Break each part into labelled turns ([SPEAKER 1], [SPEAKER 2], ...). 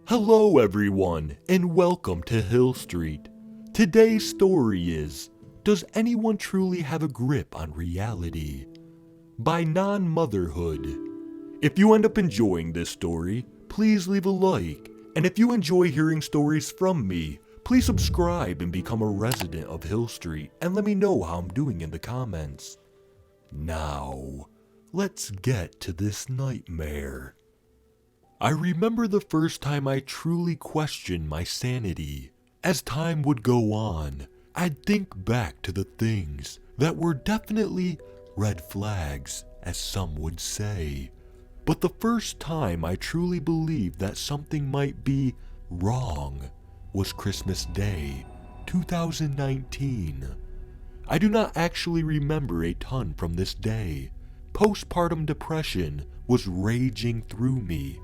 [SPEAKER 1] Hello everyone, and welcome to Hill Street. Today's story is, Does Anyone Truly Have a Grip on Reality? By Non-Motherhood. If you end up enjoying this story, please leave a like, and if you enjoy hearing stories from me, please subscribe and become a resident of Hill Street and let me know how I'm doing in the comments. Now, let's get to this nightmare. I remember the first time I truly questioned my sanity. As time would go on, I'd think back to the things that were definitely red flags, as some would say. But the first time I truly believed that something might be wrong was Christmas Day, 2019. I do not actually remember a ton from this day. Postpartum depression was raging through me.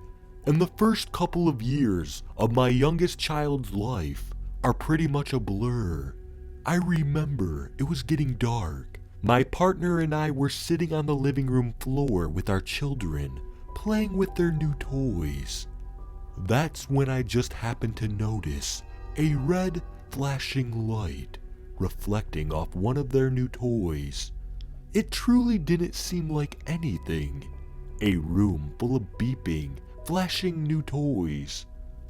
[SPEAKER 1] And the first couple of years of my youngest child's life are pretty much a blur. I remember it was getting dark. My partner and I were sitting on the living room floor with our children, playing with their new toys. That's when I just happened to notice a red flashing light reflecting off one of their new toys. It truly didn't seem like anything. A room full of beeping, flashing new toys.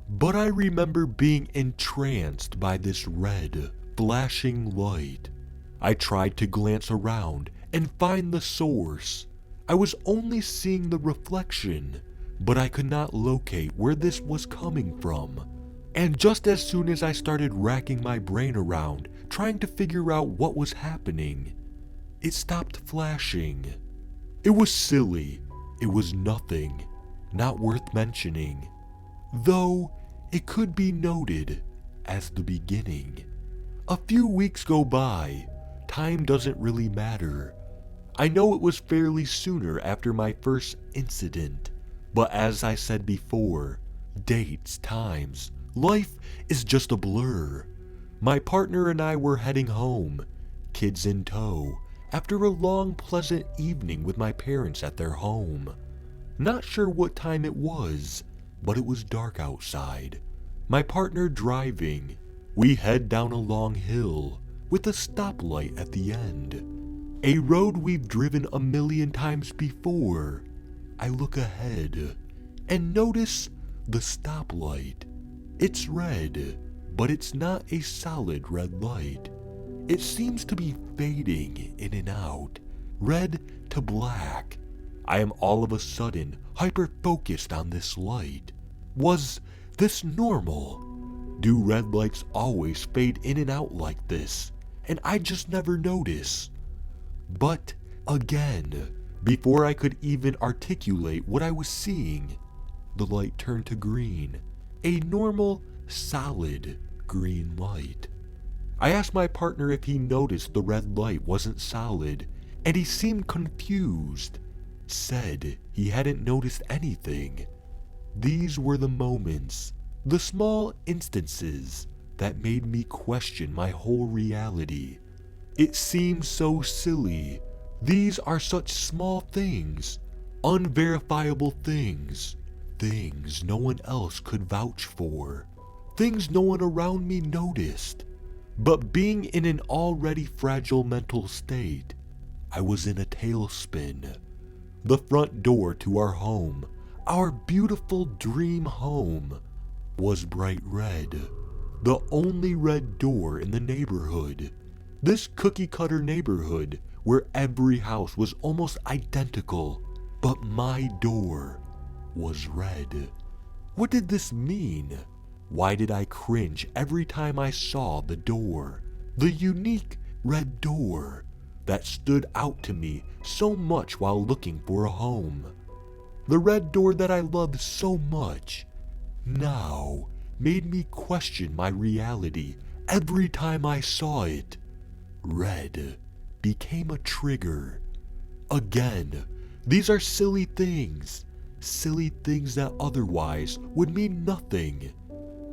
[SPEAKER 1] But I remember being entranced by this red, flashing light. I tried to glance around and find the source. I was only seeing the reflection, but I could not locate where this was coming from. And just as soon as I started racking my brain around, trying to figure out what was happening, it stopped flashing. It was silly. It was nothing. Not worth mentioning, though it could be noted as the beginning. A few weeks go by. Time doesn't really matter. I know it was fairly sooner after my first incident, but as I said before, dates, times, life is just a blur. My partner and I were heading home, kids in tow, after a long, pleasant evening with my parents at their home. Not sure what time it was, but it was dark outside. My partner driving. We head down a long hill with a stoplight at the end. A road we've driven a million times before. I look ahead and notice the stoplight. It's red, but it's not a solid red light. It seems to be fading in and out, red to black. I am all of a sudden hyper-focused on this light. Was this normal? Do red lights always fade in and out like this, and I just never notice? But again, before I could even articulate what I was seeing, the light turned to green. A normal, solid green light. I asked my partner if he noticed the red light wasn't solid, and he seemed confused. Said he hadn't noticed anything. These were the moments, the small instances that made me question my whole reality. It seems so silly. These are such small things, unverifiable things, things no one else could vouch for, things no one around me noticed. But being in an already fragile mental state, I was in a tailspin. The front door to our home, our beautiful dream home, was bright red. The only red door in the neighborhood. This cookie-cutter neighborhood where every house was almost identical, but my door was red. What did this mean? Why did I cringe every time I saw the door? The unique red door that stood out to me so much while looking for a home. The red door that I loved so much now made me question my reality every time I saw it. Red became a trigger. Again, these are silly things that otherwise would mean nothing.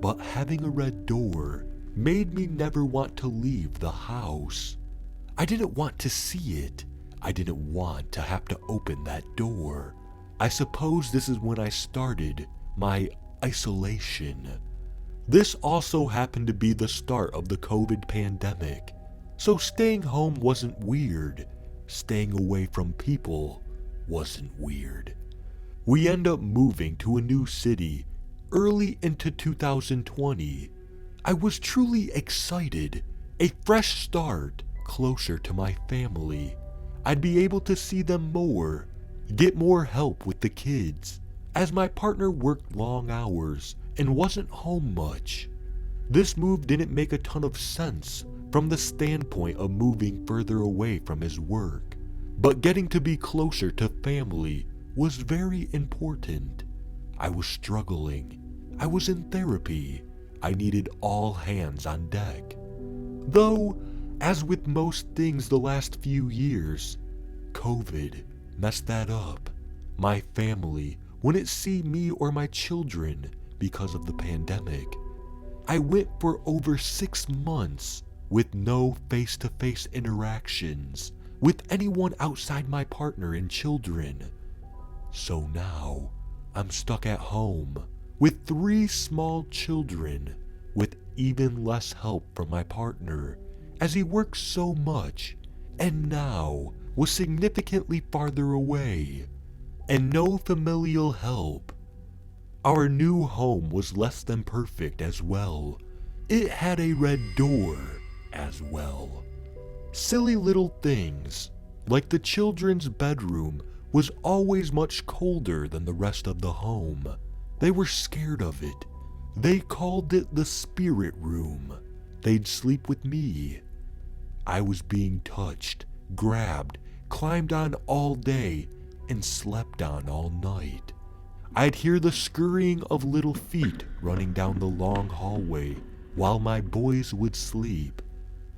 [SPEAKER 1] But having a red door made me never want to leave the house. I didn't want to see it. I didn't want to have to open that door. I suppose this is when I started my isolation. This also happened to be the start of the COVID pandemic, so staying home wasn't weird. Staying away from people wasn't weird. We end up moving to a new city early into 2020. I was truly excited. A fresh start, closer to my family. I'd be able to see them more, get more help with the kids, as my partner worked long hours and wasn't home much. This move didn't make a ton of sense from the standpoint of moving further away from his work, but getting to be closer to family was very important. I was struggling. I was in therapy. I needed all hands on deck. Though, as with most things the last few years, COVID messed that up. My family wouldn't see me or my children because of the pandemic. I went for over 6 months with no face-to-face interactions with anyone outside my partner and children. So now, I'm stuck at home with 3 small children, with even less help from my partner as he works so much and now was significantly farther away, and no familial help. Our new home was less than perfect as well. It had a red door as well. Silly little things, like the children's bedroom was always much colder than the rest of the home. They were scared of it. They called it the spirit room. They'd sleep with me. I was being touched, grabbed, climbed on all day, and slept on all night. I'd hear the scurrying of little feet running down the long hallway while my boys would sleep.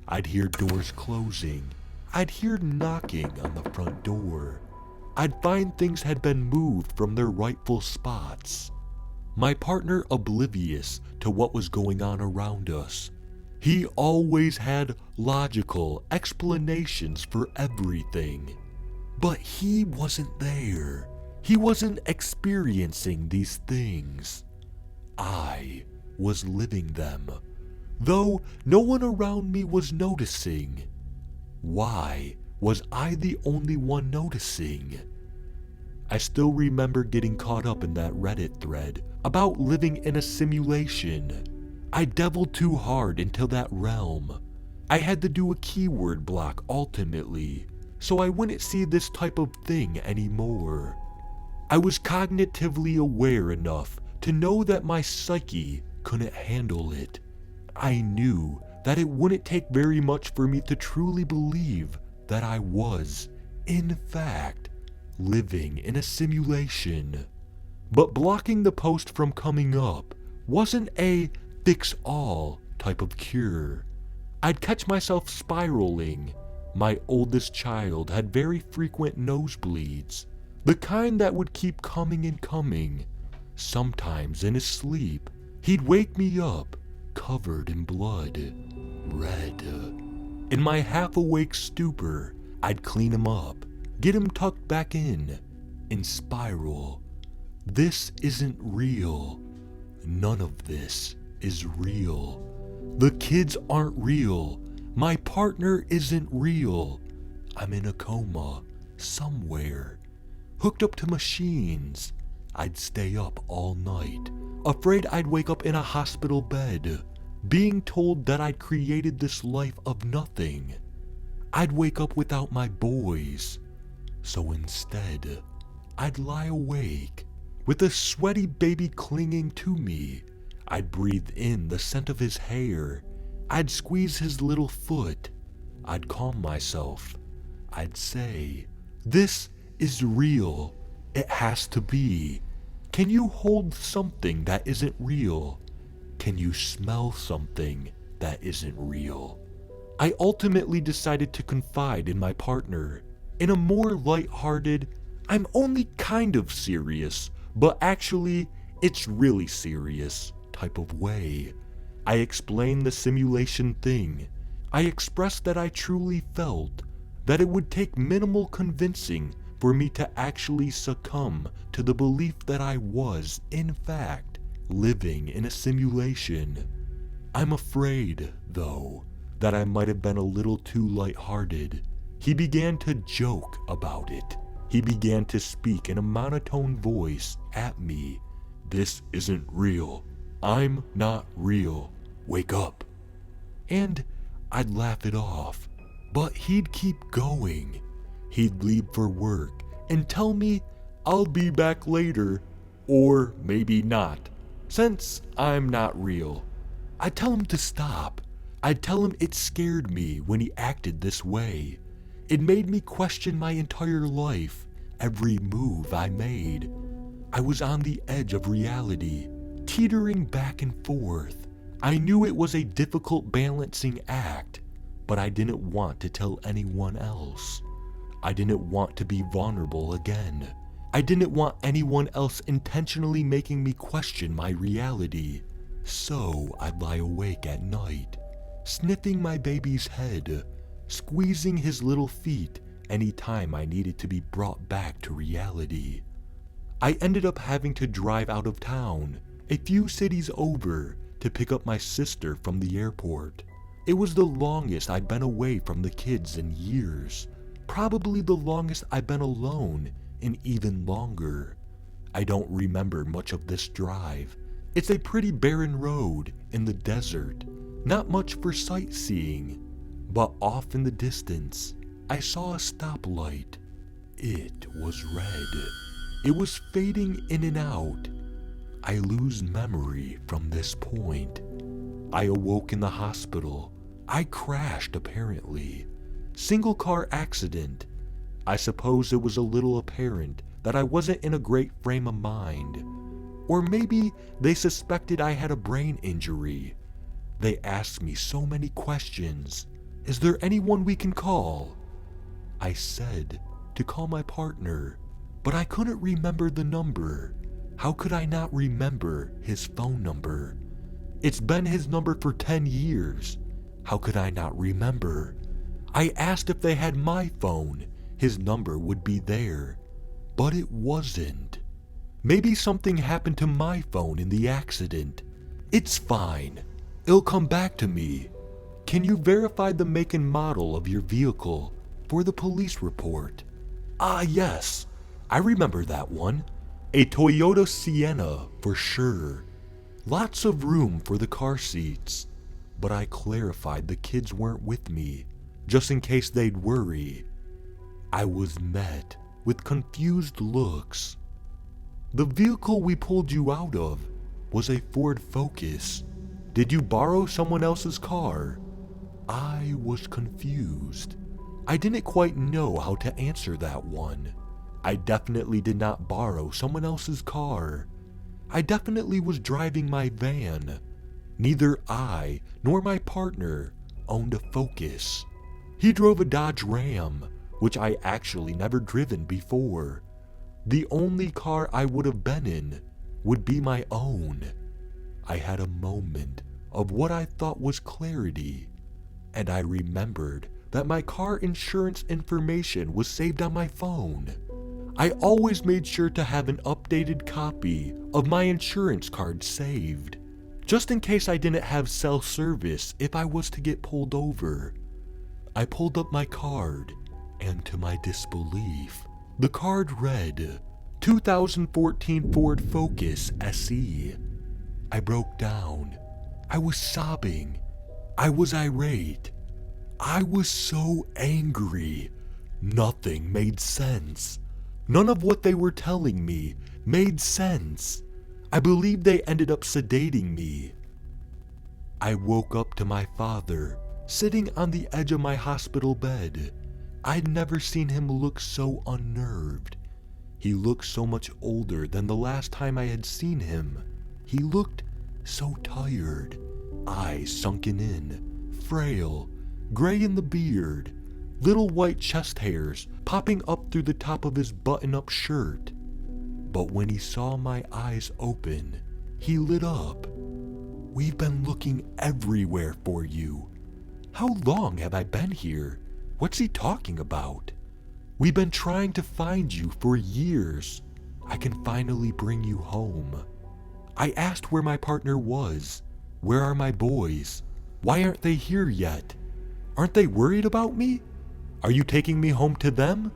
[SPEAKER 1] I'd hear doors closing. I'd hear knocking on the front door. I'd find things had been moved from their rightful spots. My partner oblivious to what was going on around us. He always had logical explanations for everything. But he wasn't there. He wasn't experiencing these things. I was living them, though no one around me was noticing. Why was I the only one noticing? I still remember getting caught up in that Reddit thread about living in a simulation. I delved too hard into that realm. I had to do a keyword block ultimately, so I wouldn't see this type of thing anymore. I was cognitively aware enough to know that my psyche couldn't handle it. I knew that it wouldn't take very much for me to truly believe that I was, in fact, living in a simulation. But blocking the post from coming up wasn't a fix-all type of cure. I'd catch myself spiraling. My oldest child had very frequent nosebleeds, the kind that would keep coming and coming. Sometimes in his sleep, he'd wake me up, covered in blood, red. In my half-awake stupor, I'd clean him up, get him tucked back in, and spiral. This isn't real. None of this is real. The kids aren't real. My partner isn't real. I'm in a coma, somewhere, hooked up to machines. I'd stay up all night, afraid I'd wake up in a hospital bed, being told that I'd created this life of nothing. I'd wake up without my boys, so instead, I'd lie awake, with a sweaty baby clinging to me. I'd breathe in the scent of his hair. I'd squeeze his little foot. I'd calm myself. I'd say, "This is real. It has to be. Can you hold something that isn't real? Can you smell something that isn't real?" I ultimately decided to confide in my partner in a more lighthearted, I'm only kind of serious, but actually it's really serious type of way. I explained the simulation thing. I expressed that I truly felt that it would take minimal convincing for me to actually succumb to the belief that I was, in fact, living in a simulation. I'm afraid, though, that I might have been a little too lighthearted. He began to joke about it. He began to speak in a monotone voice at me. "This isn't real. I'm not real. Wake up." And I'd laugh it off, but he'd keep going. He'd leave for work and tell me I'll be back later, or maybe not, since I'm not real. I'd tell him to stop. I'd tell him it scared me when he acted this way. It made me question my entire life, every move I made. I was on the edge of reality, teetering back and forth. I knew it was a difficult balancing act, but I didn't want to tell anyone else. I didn't want to be vulnerable again. I didn't want anyone else intentionally making me question my reality. So I'd lie awake at night, sniffing my baby's head, squeezing his little feet any time I needed to be brought back to reality. I ended up having to drive out of town, a few cities over, to pick up my sister from the airport. It was the longest I'd been away from the kids in years, probably the longest I'd been alone in even longer. I don't remember much of this drive. It's a pretty barren road in the desert, not much for sightseeing, but off in the distance, I saw a stoplight. It was red. It was fading in and out. I lose memory from this point. I awoke in the hospital. I crashed, apparently. Single car accident. I suppose it was a little apparent that I wasn't in a great frame of mind. Or maybe they suspected I had a brain injury. They asked me so many questions. Is there anyone we can call? I said to call my partner, but I couldn't remember the number. How could I not remember his phone number? It's been his number for 10 years. How could I not remember? I asked if they had my phone. His number would be there, but it wasn't. Maybe something happened to my phone in the accident. It's fine. It'll come back to me. Can you verify the make and model of your vehicle for the police report? Ah, yes. I remember that one. A Toyota Sienna for sure. Lots of room for the car seats. But I clarified the kids weren't with me, just in case they'd worry. I was met with confused looks. The vehicle we pulled you out of was a Ford Focus. Did you borrow someone else's car? I was confused. I didn't quite know how to answer that one. I definitely did not borrow someone else's car. I definitely was driving my van. Neither I nor my partner owned a Focus. He drove a Dodge Ram, which I actually never driven before. The only car I would have been in would be my own. I had a moment of what I thought was clarity, and I remembered that my car insurance information was saved on my phone. I always made sure to have an updated copy of my insurance card saved, just in case I didn't have cell service if I was to get pulled over. I pulled up my card, and to my disbelief, the card read, 2014 Ford Focus SE. I broke down. I was sobbing. I was irate. I was so angry. Nothing made sense. None of what they were telling me made sense. I believe they ended up sedating me. I woke up to my father sitting on the edge of my hospital bed. I'd never seen him look so unnerved. He looked so much older than the last time I had seen him. He looked so tired, eyes sunken in, frail, gray in the beard, little white chest hairs popping up through the top of his button-up shirt. But when he saw my eyes open, he lit up. We've been looking everywhere for you. How long have I been here? What's he talking about? We've been trying to find you for years. I can finally bring you home. I asked where my partner was. Where are my boys? Why aren't they here yet? Aren't they worried about me? Are you taking me home to them?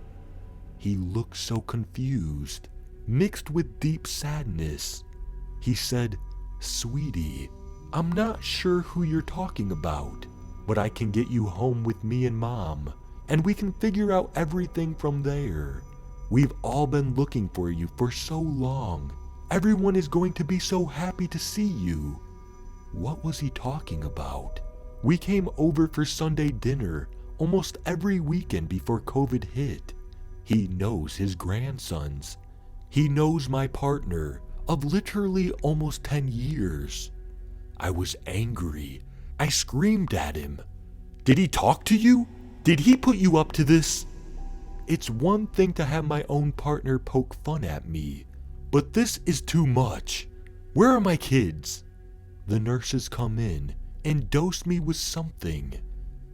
[SPEAKER 1] He looked so confused, mixed with deep sadness. He said, "Sweetie, I'm not sure who you're talking about, but I can get you home with me and Mom, and we can figure out everything from there. We've all been looking for you for so long. Everyone is going to be so happy to see you." What was he talking about? We came over for Sunday dinner almost every weekend before COVID hit. He knows his grandsons. He knows my partner of literally almost 10 years. I was angry. I screamed at him. "Did he talk to you? Did he put you up to this?" It's one thing to have my own partner poke fun at me, but this is too much. Where are my kids? The nurses come in and dose me with something.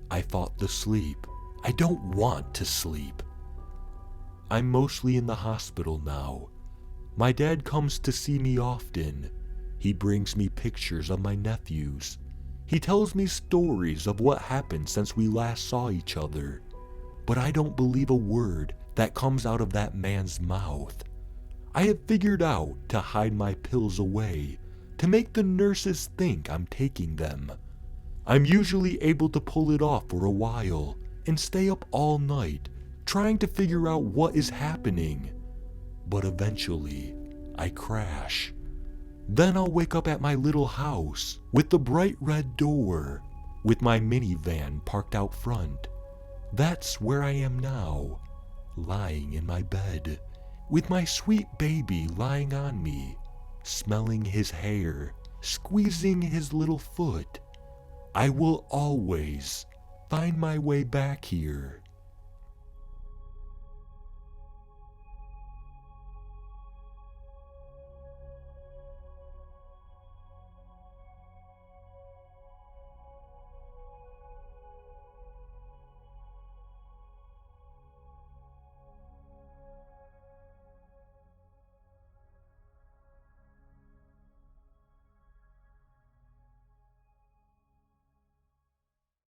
[SPEAKER 1] I fought the sleep. I don't want to sleep. I'm mostly in the hospital now. My dad comes to see me often. He brings me pictures of my nephews. He tells me stories of what happened since we last saw each other. But I don't believe a word that comes out of that man's mouth. I have figured out to hide my pills away, to make the nurses think I'm taking them. I'm usually able to pull it off for a while and stay up all night trying to figure out what is happening. But eventually, I crash. Then I'll wake up at my little house with the bright red door, with my minivan parked out front. That's where I am now, lying in my bed, with my sweet baby lying on me, smelling his hair, squeezing his little foot. I will always find my way back here.